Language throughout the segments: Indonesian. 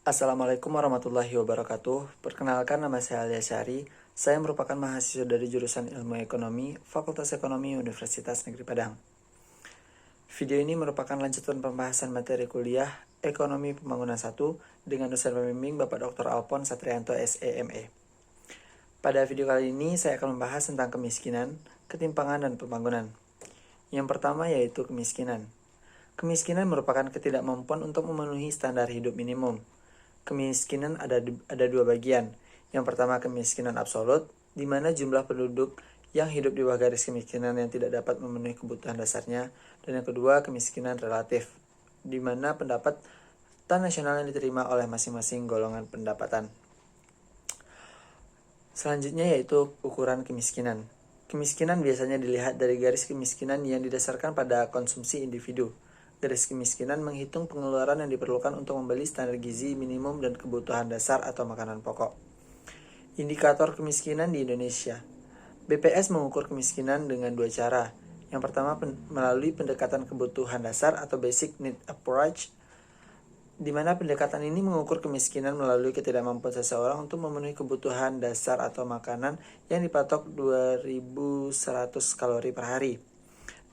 Assalamualaikum warahmatullahi wabarakatuh. Perkenalkan, nama saya Alia Syari. Saya merupakan mahasiswa dari jurusan Ilmu Ekonomi, Fakultas Ekonomi Universitas Negeri Padang. Video ini merupakan lanjutan pembahasan materi kuliah Ekonomi Pembangunan 1 dengan dosen pembimbing Bapak Dr. Alpon Satrianto SEME. Pada video kali ini saya akan membahas tentang kemiskinan, ketimpangan, dan pembangunan. Yang pertama yaitu kemiskinan. Kemiskinan merupakan ketidakmampuan untuk memenuhi standar hidup minimum. Kemiskinan ada dua bagian. Yang pertama kemiskinan absolut, di mana jumlah penduduk yang hidup di bawah garis kemiskinan yang tidak dapat memenuhi kebutuhan dasarnya. Dan yang kedua kemiskinan relatif, di mana pendapatan nasional yang diterima oleh masing-masing golongan pendapatan. Selanjutnya yaitu ukuran kemiskinan. Kemiskinan biasanya dilihat dari garis kemiskinan yang didasarkan pada konsumsi individu. Garis kemiskinan menghitung pengeluaran yang diperlukan untuk membeli standar gizi minimum dan kebutuhan dasar atau makanan pokok. Indikator kemiskinan di Indonesia. BPS mengukur kemiskinan dengan dua cara. Yang pertama melalui pendekatan kebutuhan dasar atau basic need approach, di mana pendekatan ini mengukur kemiskinan melalui ketidakmampuan seseorang untuk memenuhi kebutuhan dasar atau makanan yang dipatok 2100 kalori per hari.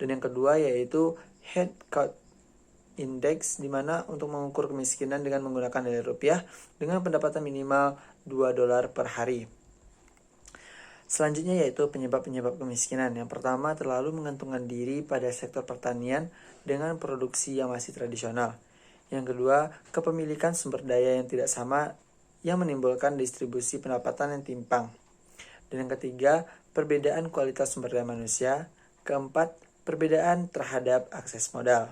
Dan yang kedua yaitu head count index, di mana untuk mengukur kemiskinan dengan menggunakan nilai rupiah dengan pendapatan minimal $2 per hari. Selanjutnya yaitu penyebab-penyebab kemiskinan. Yang pertama, terlalu mengantungkan diri pada sektor pertanian dengan produksi yang masih tradisional. Yang kedua, kepemilikan sumber daya yang tidak sama yang menimbulkan distribusi pendapatan yang timpang. Dan yang ketiga, perbedaan kualitas sumber daya manusia. Keempat, perbedaan terhadap akses modal.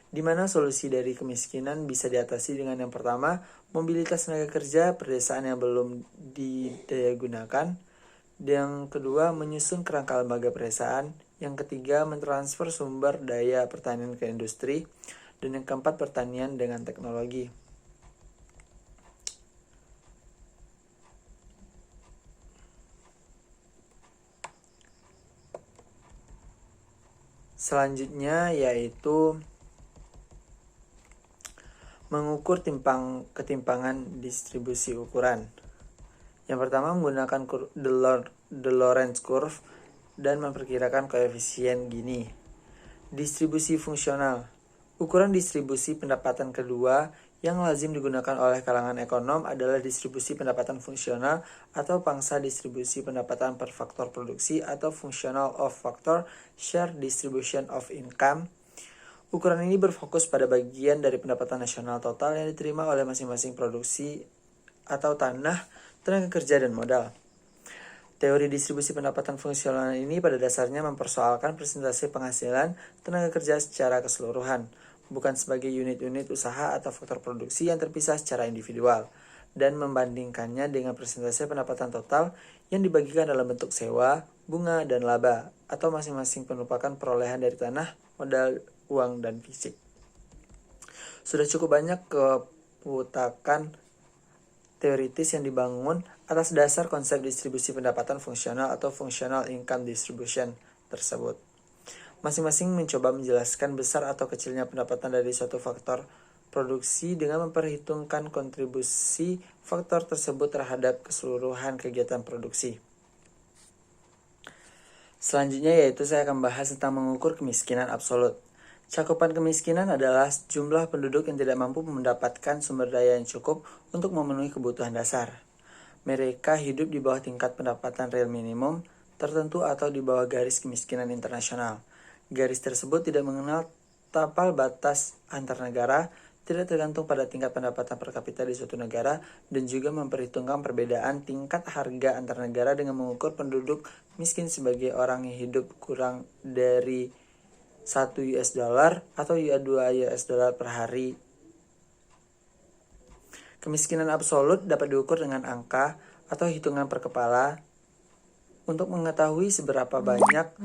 Di mana solusi dari kemiskinan bisa diatasi dengan yang pertama, mobilitas tenaga kerja pedesaan yang belum didayagunakan. Yang kedua, menyusun kerangka lembaga pedesaan. Yang ketiga, mentransfer sumber daya pertanian ke industri. Dan yang keempat, pertanian dengan teknologi. Selanjutnya yaitu mengukur ketimpangan distribusi ukuran. Yang pertama menggunakan the Lorenz curve dan memperkirakan koefisien Gini. Distribusi fungsional. Ukuran distribusi pendapatan kedua yang lazim digunakan oleh kalangan ekonom adalah distribusi pendapatan fungsional atau pangsa distribusi pendapatan per faktor produksi atau functional of factor share distribution of income. Ukuran ini berfokus pada bagian dari pendapatan nasional total yang diterima oleh masing-masing produksi atau tanah, tenaga kerja, dan modal. Teori distribusi pendapatan fungsional ini pada dasarnya mempersoalkan persentase penghasilan tenaga kerja secara keseluruhan, bukan sebagai unit-unit usaha atau faktor produksi yang terpisah secara individual, dan membandingkannya dengan persentase pendapatan total yang dibagikan dalam bentuk sewa, bunga, dan laba, atau masing-masing merupakan perolehan dari tanah, modal, uang, dan fisik. Sudah cukup banyak keputakan teoritis yang dibangun atas dasar konsep distribusi pendapatan fungsional atau functional income distribution tersebut. Masing-masing mencoba menjelaskan besar atau kecilnya pendapatan dari suatu faktor produksi dengan memperhitungkan kontribusi faktor tersebut terhadap keseluruhan kegiatan produksi. Selanjutnya yaitu saya akan bahas tentang mengukur kemiskinan absolut. Cakupan kemiskinan adalah jumlah penduduk yang tidak mampu mendapatkan sumber daya yang cukup untuk memenuhi kebutuhan dasar. Mereka hidup di bawah tingkat pendapatan real minimum tertentu atau di bawah garis kemiskinan internasional. Garis tersebut tidak mengenal tapal batas antar negara, tidak tergantung pada tingkat pendapatan per kapita di suatu negara, dan juga memperhitungkan perbedaan tingkat harga antar negara dengan mengukur penduduk miskin sebagai orang yang hidup kurang dari $1 atau $2 per hari. Kemiskinan absolut dapat diukur dengan angka atau hitungan per kepala untuk mengetahui seberapa banyak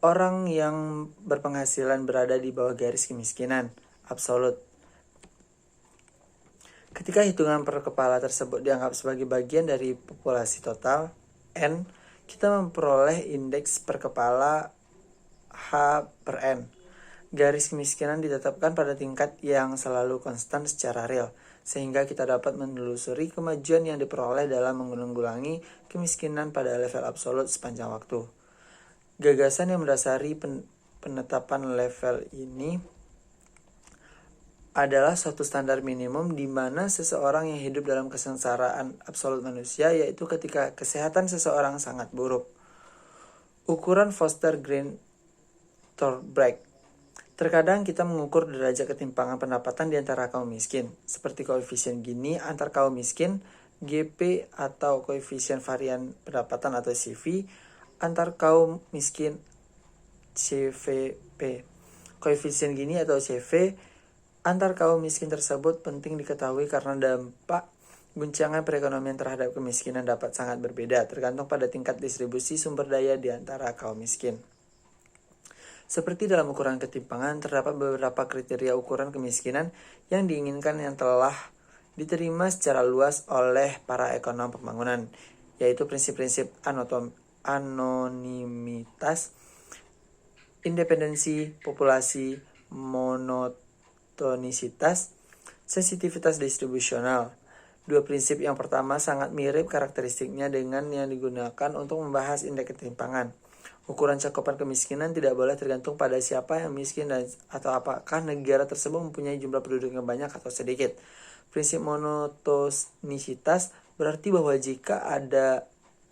orang yang berpenghasilan berada di bawah garis kemiskinan absolut. Ketika hitungan per kepala tersebut dianggap sebagai bagian dari populasi total, N, kita memperoleh indeks per kepala H per N. garis kemiskinan ditetapkan pada tingkat yang selalu konstan secara real, sehingga kita dapat menelusuri kemajuan yang diperoleh dalam menanggulangi kemiskinan pada level absolut sepanjang waktu. Gagasan yang mendasari penetapan level ini adalah suatu standar minimum di mana seseorang yang hidup dalam kesengsaraan absolut manusia, yaitu ketika kesehatan seseorang sangat buruk. Ukuran Foster-Green-Thorndike. Terkadang kita mengukur derajat ketimpangan pendapatan di antara kaum miskin, seperti koefisien Gini antar kaum miskin, GP atau koefisien varian pendapatan atau CV, antar kaum miskin, CVP. Koefisien Gini atau CV antar kaum miskin tersebut penting diketahui karena dampak guncangan perekonomian terhadap kemiskinan dapat sangat berbeda, tergantung pada tingkat distribusi sumber daya di antara kaum miskin. Seperti dalam ukuran ketimpangan, terdapat beberapa kriteria ukuran kemiskinan yang diinginkan yang telah diterima secara luas oleh para ekonom pembangunan, yaitu prinsip-prinsip anonimitas, independensi populasi, monotonisitas, sensitivitas distribusional. Dua prinsip yang pertama sangat mirip karakteristiknya dengan yang digunakan untuk membahas indeks ketimpangan. Ukuran cakupan kemiskinan tidak boleh tergantung pada siapa yang miskin atau apakah negara tersebut mempunyai jumlah penduduk yang banyak atau sedikit. Prinsip monotonisitas berarti bahwa jika ada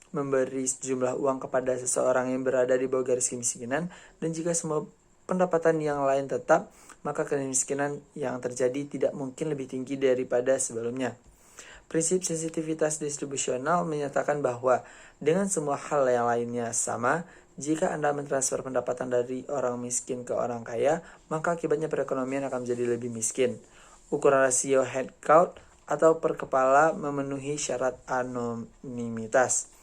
memberi sejumlah uang kepada seseorang yang berada di bawah garis kemiskinan, dan jika semua pendapatan yang lain tetap, maka kemiskinan yang terjadi tidak mungkin lebih tinggi daripada sebelumnya. Prinsip sensitivitas distribusional menyatakan bahwa dengan semua hal yang lainnya sama, jika Anda mentransfer pendapatan dari orang miskin ke orang kaya, maka akibatnya perekonomian akan menjadi lebih miskin. Ukuran rasio head count atau per kepala memenuhi syarat anonimitas,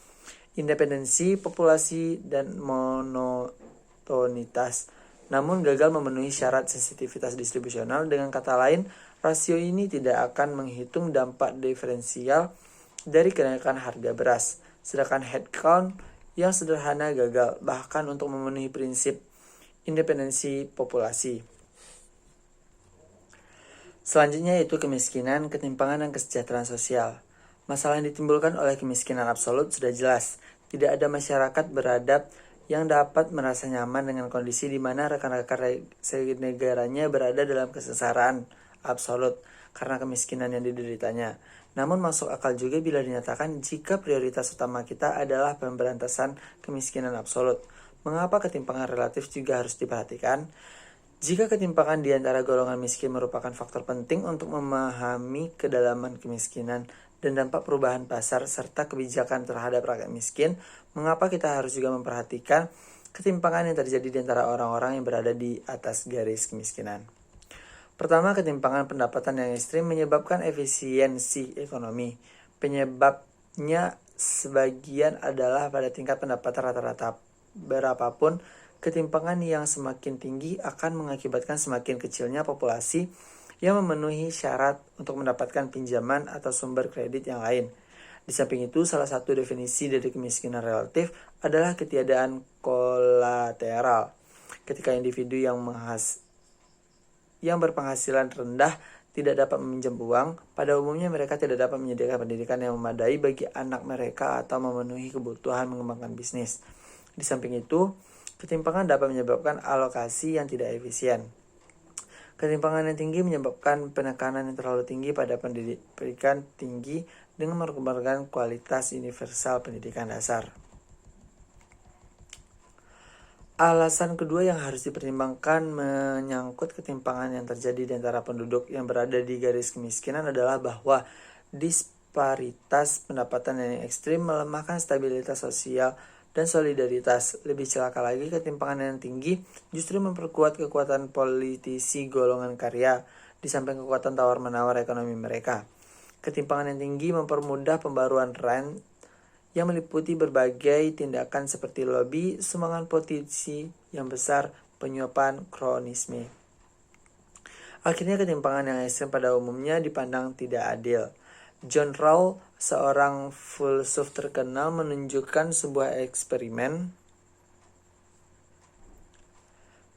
independensi populasi, dan monotonitas, namun gagal memenuhi syarat sensitivitas distribusional. Dengan kata lain, rasio ini tidak akan menghitung dampak diferensial dari kenaikan harga beras, sedangkan head count yang sederhana gagal, bahkan untuk memenuhi prinsip independensi populasi. Selanjutnya yaitu kemiskinan, ketimpangan, dan kesejahteraan sosial. Masalah yang ditimbulkan oleh kemiskinan absolut sudah jelas. Tidak ada masyarakat beradab yang dapat merasa nyaman dengan kondisi di mana rekan-rekan senegaranya berada dalam kesengsaraan absolut karena kemiskinan yang dideritanya. Namun masuk akal juga bila dinyatakan jika prioritas utama kita adalah pemberantasan kemiskinan absolut. Mengapa ketimpangan relatif juga harus diperhatikan? Jika ketimpangan di antara golongan miskin merupakan faktor penting untuk memahami kedalaman kemiskinan dan dampak perubahan pasar serta kebijakan terhadap rakyat miskin, mengapa kita harus juga memperhatikan ketimpangan yang terjadi di antara orang-orang yang berada di atas garis kemiskinan? Pertama, ketimpangan pendapatan yang ekstrim menyebabkan efisiensi ekonomi. Penyebabnya sebagian adalah pada tingkat pendapatan rata-rata. Berapapun, ketimpangan yang semakin tinggi akan mengakibatkan semakin kecilnya populasi yang memenuhi syarat untuk mendapatkan pinjaman atau sumber kredit yang lain. Di samping itu, salah satu definisi dari kemiskinan relatif adalah ketiadaan kolateral. Ketika individu yang berpenghasilan rendah tidak dapat meminjam uang, pada umumnya mereka tidak dapat menyediakan pendidikan yang memadai bagi anak mereka atau memenuhi kebutuhan mengembangkan bisnis. Di samping itu, ketimpangan dapat menyebabkan alokasi yang tidak efisien. Ketimpangan yang tinggi menyebabkan penekanan yang terlalu tinggi pada pendidikan tinggi dengan mengorbankan kualitas universal pendidikan dasar. Alasan kedua yang harus dipertimbangkan menyangkut ketimpangan yang terjadi di antara penduduk yang berada di garis kemiskinan adalah bahwa disparitas pendapatan yang ekstrim melemahkan stabilitas sosial dan solidaritas. Lebih celaka lagi, ketimpangan yang tinggi justru memperkuat kekuatan politisi golongan karya di samping kekuatan tawar-menawar ekonomi mereka. Ketimpangan yang tinggi mempermudah pembaruan rent yang meliputi berbagai tindakan seperti lobby, sumbangan politisi yang besar, penyuapan, kronisme. Akhirnya ketimpangan yang ekstrem pada umumnya dipandang tidak adil. John Rawls, seorang filsuf terkenal, menunjukkan sebuah eksperimen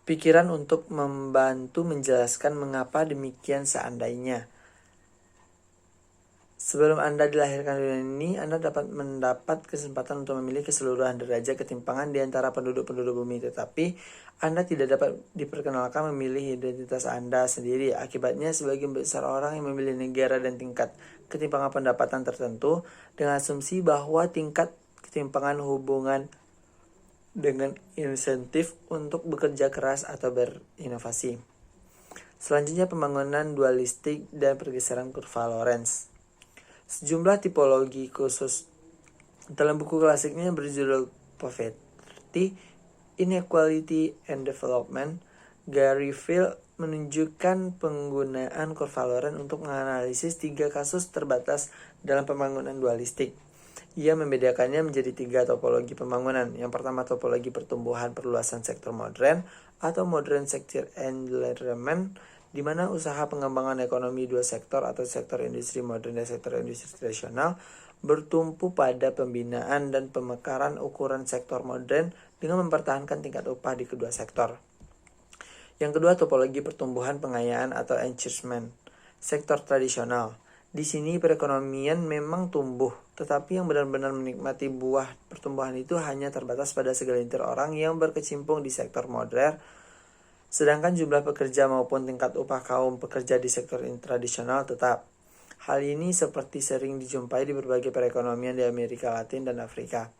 pikiran untuk membantu menjelaskan mengapa demikian seandainya. Sebelum Anda dilahirkan di dunia ini, Anda dapat mendapat kesempatan untuk memilih keseluruhan derajat ketimpangan di antara penduduk-penduduk bumi, tetapi Anda tidak dapat diperkenalkan memilih identitas Anda sendiri. Akibatnya, sebagian besar orang yang memilih negara dan tingkat ketimpangan pendapatan tertentu dengan asumsi bahwa tingkat ketimpangan hubungan dengan insentif untuk bekerja keras atau berinovasi. Selanjutnya, pembangunan dualistik dan pergeseran kurva Lorenz. Sejumlah tipologi khusus dalam buku klasiknya berjudul Poverty, Inequality and Development, Gary Phil menunjukkan penggunaan kurva Lorenz untuk menganalisis 3 kasus terbatas dalam pembangunan dualistik. Ia membedakannya menjadi 3 topologi pembangunan. Yang pertama, topologi pertumbuhan perluasan sektor modern atau modern sector enlargement, di mana usaha pengembangan ekonomi 2 sektor atau sektor industri modern dan sektor industri tradisional bertumpu pada pembinaan dan pemekaran ukuran sektor modern dengan mempertahankan tingkat upah di kedua sektor. Yang kedua, topologi pertumbuhan pengayaan atau enrichment, sektor tradisional. Di sini perekonomian memang tumbuh, tetapi yang benar-benar menikmati buah pertumbuhan itu hanya terbatas pada segelintir orang yang berkecimpung di sektor modern. Sedangkan jumlah pekerja maupun tingkat upah kaum pekerja di sektor tradisional tetap. Hal ini seperti sering dijumpai di berbagai perekonomian di Amerika Latin dan Afrika.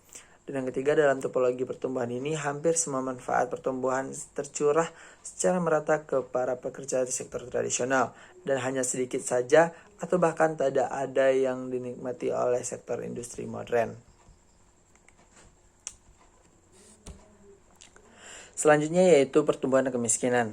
Dan yang ketiga, dalam topologi pertumbuhan ini, hampir semua manfaat pertumbuhan tercurah secara merata ke para pekerja di sektor tradisional, dan hanya sedikit saja atau bahkan tidak ada yang dinikmati oleh sektor industri modern. Selanjutnya yaitu pertumbuhan dan kemiskinan.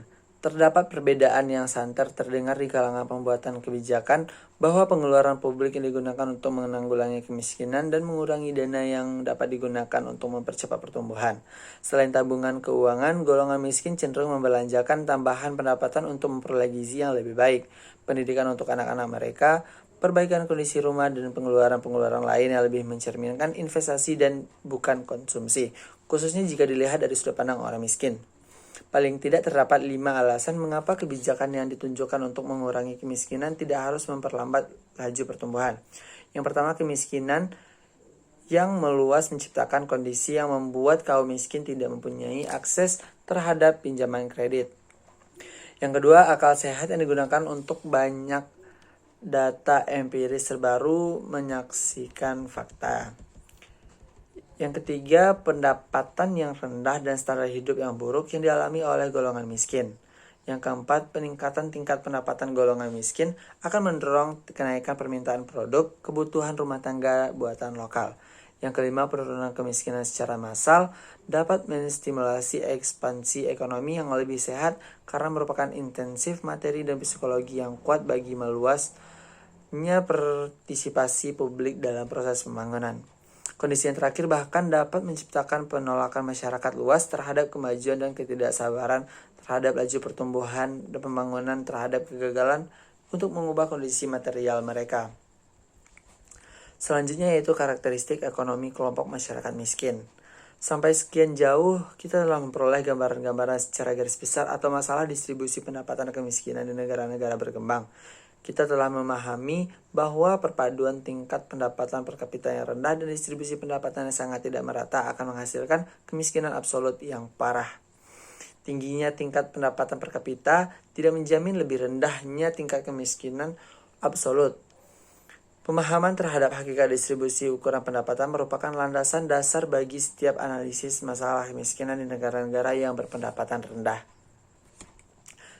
Terdapat perbedaan yang santer terdengar di kalangan pembuatan kebijakan bahwa pengeluaran publik yang digunakan untuk menanggulangi kemiskinan dan mengurangi dana yang dapat digunakan untuk mempercepat pertumbuhan. Selain tabungan keuangan, golongan miskin cenderung membelanjakan tambahan pendapatan untuk memperoleh gizi yang lebih baik, pendidikan untuk anak-anak mereka, perbaikan kondisi rumah, dan pengeluaran-pengeluaran lain yang lebih mencerminkan investasi dan bukan konsumsi, khususnya jika dilihat dari sudut pandang orang miskin. Paling tidak terdapat 5 alasan mengapa kebijakan yang ditunjukkan untuk mengurangi kemiskinan tidak harus memperlambat laju pertumbuhan. Yang pertama, kemiskinan yang meluas menciptakan kondisi yang membuat kaum miskin tidak mempunyai akses terhadap pinjaman kredit. Yang kedua, akal sehat yang digunakan untuk banyak data empiris terbaru menyaksikan fakta. Yang ketiga, pendapatan yang rendah dan standar hidup yang buruk yang dialami oleh golongan miskin. Yang keempat, peningkatan tingkat pendapatan golongan miskin akan mendorong kenaikan permintaan produk kebutuhan rumah tangga buatan lokal. Yang kelima, penurunan kemiskinan secara massal dapat menstimulasi ekspansi ekonomi yang lebih sehat karena merupakan intensif materi dan psikologi yang kuat bagi meluasnya partisipasi publik dalam proses pembangunan. Kondisi yang terakhir bahkan dapat menciptakan penolakan masyarakat luas terhadap kemajuan dan ketidaksabaran terhadap laju pertumbuhan dan pembangunan terhadap kegagalan untuk mengubah kondisi material mereka. Selanjutnya yaitu karakteristik ekonomi kelompok masyarakat miskin. Sampai sekian jauh, kita telah memperoleh gambaran-gambaran secara garis besar atau masalah distribusi pendapatan kemiskinan di negara-negara berkembang. Kita telah memahami bahwa perpaduan tingkat pendapatan per kapita yang rendah dan distribusi pendapatan yang sangat tidak merata akan menghasilkan kemiskinan absolut yang parah. Tingginya tingkat pendapatan per kapita tidak menjamin lebih rendahnya tingkat kemiskinan absolut. Pemahaman terhadap hakikat distribusi ukuran pendapatan merupakan landasan dasar bagi setiap analisis masalah kemiskinan di negara-negara yang berpendapatan rendah.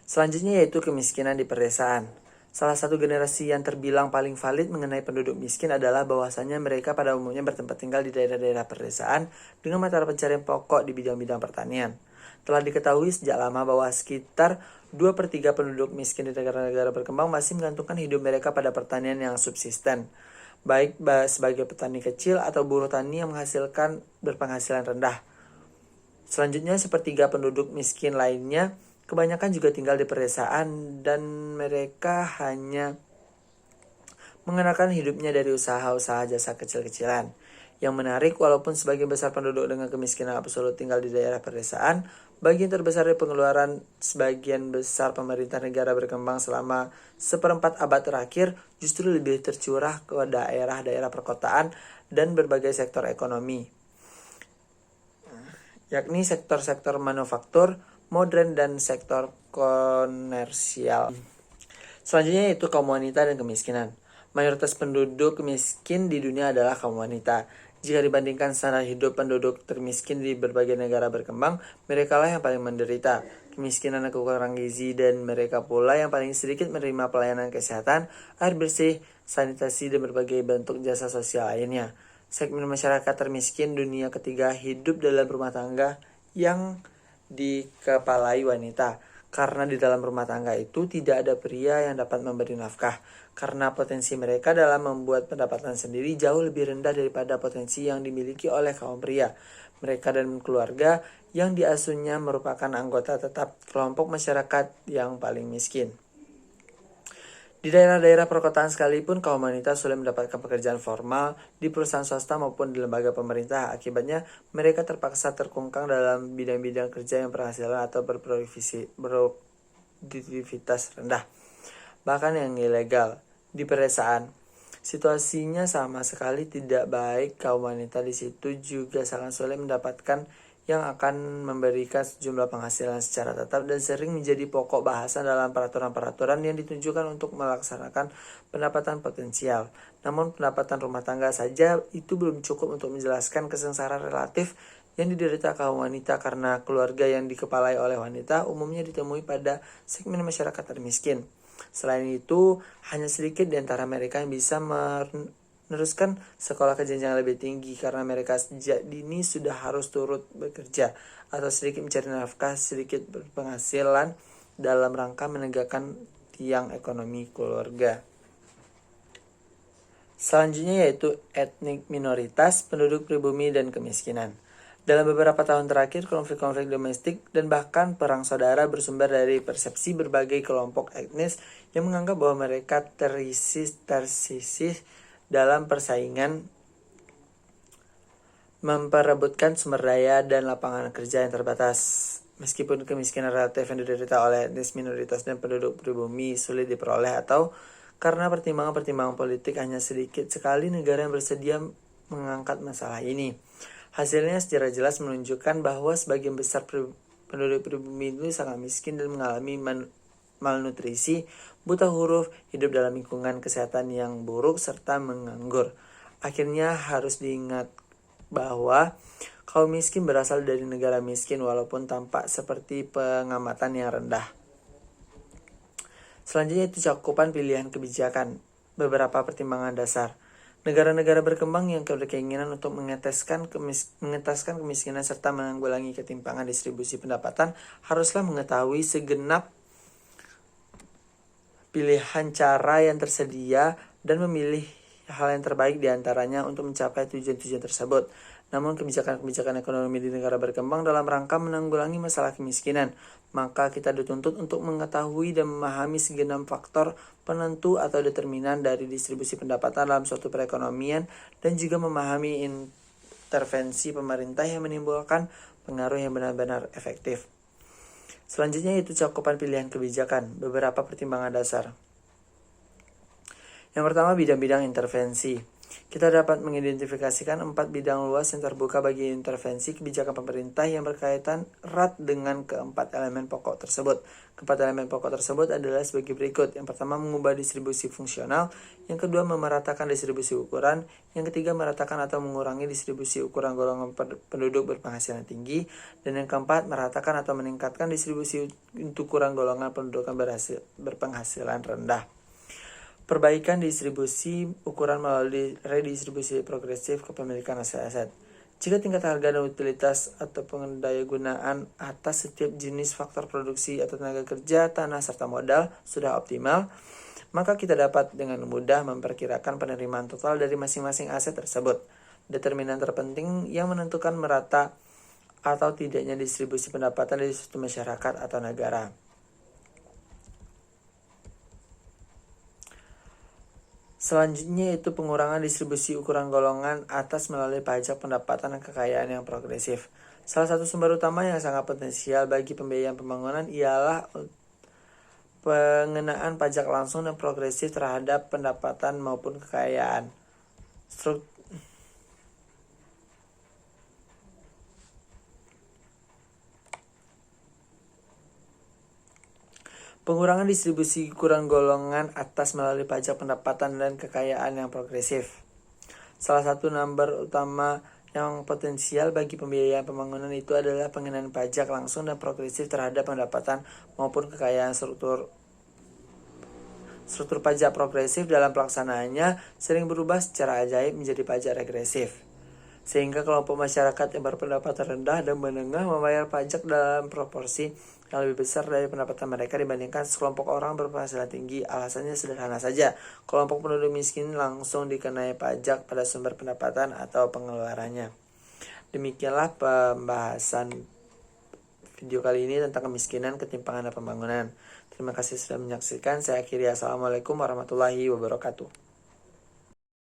Selanjutnya yaitu kemiskinan di pedesaan. Salah satu generasi yang terbilang paling valid mengenai penduduk miskin adalah bahwasanya mereka pada umumnya bertempat tinggal di daerah-daerah pedesaan dengan mata pencarian pokok di bidang-bidang pertanian. Telah diketahui sejak lama bahwa sekitar 2/3 penduduk miskin di negara-negara berkembang masih menggantungkan hidup mereka pada pertanian yang subsisten, baik sebagai petani kecil atau buruh tani yang menghasilkan berpenghasilan rendah. Selanjutnya, 1/3 penduduk miskin lainnya kebanyakan juga tinggal di pedesaan dan mereka hanya mengenakan hidupnya dari usaha-usaha jasa kecil-kecilan. Yang menarik, walaupun sebagian besar penduduk dengan kemiskinan absolut tinggal di daerah pedesaan, Bagian terbesar dari pengeluaran sebagian besar pemerintah negara berkembang selama seperempat abad terakhir justru lebih tercurah ke daerah-daerah perkotaan dan berbagai sektor ekonomi, yakni sektor-sektor manufaktur, modern, dan sektor komersial. Selanjutnya yaitu kaum wanita dan kemiskinan. Mayoritas penduduk miskin di dunia adalah kaum wanita. Jika dibandingkan standar hidup penduduk termiskin di berbagai negara berkembang, mereka lah yang paling menderita. Kemiskinan dan kekurangan gizi, dan mereka pula yang paling sedikit menerima pelayanan kesehatan, air bersih, sanitasi, dan berbagai bentuk jasa sosial lainnya. Segmen masyarakat termiskin dunia ketiga hidup dalam rumah tangga yang dikepalai wanita. Karena di dalam rumah tangga itu tidak ada pria yang dapat memberi nafkah. Karena potensi mereka dalam membuat pendapatan sendiri jauh lebih rendah daripada potensi yang dimiliki oleh kaum pria. Mereka dan keluarga yang diasuhnya merupakan anggota tetap kelompok masyarakat yang paling miskin. Di daerah-daerah perkotaan sekalipun, kaum wanita sulit mendapatkan pekerjaan formal di perusahaan swasta maupun di lembaga pemerintah. Akibatnya, mereka terpaksa terkungkang dalam bidang-bidang kerja yang berhasilan atau berproduktivitas rendah, bahkan yang ilegal. Di pedesaan, situasinya sama sekali tidak baik. Kaum wanita di situ juga sangat sulit mendapatkan yang akan memberikan sejumlah penghasilan secara tetap dan sering menjadi pokok bahasan dalam peraturan-peraturan yang ditujukan untuk melaksanakan pendapatan potensial. Namun pendapatan rumah tangga saja itu belum cukup untuk menjelaskan kesengsaraan relatif yang diderita kaum wanita karena keluarga yang dikepalai oleh wanita umumnya ditemui pada segmen masyarakat termiskin. Selain itu, hanya sedikit di antara mereka yang bisa meneruskan sekolah ke jenjang lebih tinggi karena mereka sejak dini sudah harus turut bekerja atau sedikit mencari nafkah, sedikit berpenghasilan dalam rangka menegakkan tiang ekonomi keluarga. Selanjutnya yaitu etnik minoritas, penduduk pribumi, dan kemiskinan. Dalam beberapa tahun terakhir, konflik-konflik domestik dan bahkan perang saudara bersumber dari persepsi berbagai kelompok etnis yang menganggap bahwa mereka tersisih dalam persaingan memperebutkan sumber daya dan lapangan kerja yang terbatas. Meskipun kemiskinan relatif yang diderita oleh etnis minoritas dan penduduk pribumi sulit diperoleh atau karena pertimbangan-pertimbangan politik, hanya sedikit sekali negara yang bersedia mengangkat masalah ini. Hasilnya secara jelas menunjukkan bahwa sebagian besar penduduk pribumi itu sangat miskin dan mengalami malnutrisi, buta huruf, hidup dalam lingkungan kesehatan yang buruk, serta menganggur. Akhirnya harus diingat bahwa kaum miskin berasal dari negara miskin walaupun tampak seperti pengamatan yang rendah. Selanjutnya itu cakupan pilihan kebijakan. Beberapa pertimbangan dasar. Negara-negara berkembang yang berkeinginan untuk mengetaskan kemiskinan serta menanggulangi ketimpangan distribusi pendapatan haruslah mengetahui segenap pilihan cara yang tersedia dan memilih hal yang terbaik di antaranya untuk mencapai tujuan-tujuan tersebut. Namun kebijakan-kebijakan ekonomi di negara berkembang dalam rangka menanggulangi masalah kemiskinan, maka kita dituntut untuk mengetahui dan memahami segenap faktor penentu atau determinan dari distribusi pendapatan dalam suatu perekonomian dan juga memahami intervensi pemerintah yang menimbulkan pengaruh yang benar-benar efektif. Selanjutnya itu cakupan pilihan kebijakan, beberapa pertimbangan dasar. Yang pertama, bidang-bidang intervensi. Kita dapat mengidentifikasikan 4 bidang luas yang terbuka bagi intervensi kebijakan pemerintah yang berkaitan erat dengan keempat elemen pokok tersebut. Keempat elemen pokok tersebut adalah sebagai berikut. Yang pertama, mengubah distribusi fungsional. Yang kedua, memeratakan distribusi ukuran. Yang ketiga, meratakan atau mengurangi distribusi ukuran golongan penduduk berpenghasilan tinggi. Dan yang keempat, meratakan atau meningkatkan distribusi untuk ukuran golongan penduduk berpenghasilan rendah. Perbaikan distribusi ukuran melalui redistribusi progresif kepemilikan aset-aset. Jika tingkat harga dan utilitas atau pendayagunaan atas setiap jenis faktor produksi atau tenaga kerja, tanah, serta modal sudah optimal, maka kita dapat dengan mudah memperkirakan penerimaan total dari masing-masing aset tersebut. Determinan terpenting yang menentukan merata atau tidaknya distribusi pendapatan dari suatu masyarakat atau negara. Selanjutnya itu pengurangan distribusi ukuran golongan atas melalui pajak pendapatan dan kekayaan yang progresif. Salah satu sumber utama yang sangat potensial bagi pembiayaan pembangunan ialah pengenaan pajak langsung dan progresif terhadap pendapatan maupun kekayaan. Pengurangan distribusi ukuran golongan atas melalui pajak pendapatan dan kekayaan yang progresif. Salah satu sumber utama yang potensial bagi pembiayaan pembangunan itu adalah pengenaan pajak langsung dan progresif terhadap pendapatan maupun kekayaan. Struktur pajak progresif dalam pelaksanaannya sering berubah secara ajaib menjadi pajak regresif, sehingga kelompok masyarakat yang berpendapatan rendah dan menengah membayar pajak dalam proporsi yang lebih besar dari pendapatan mereka dibandingkan sekelompok orang berpenghasilan tinggi. Alasannya sederhana saja, kelompok penduduk miskin langsung dikenai pajak pada sumber pendapatan atau pengeluarannya. Demikianlah pembahasan video kali ini tentang kemiskinan, ketimpangan, dan pembangunan. Terima kasih sudah menyaksikan. Saya akhiri. Assalamualaikum warahmatullahi wabarakatuh.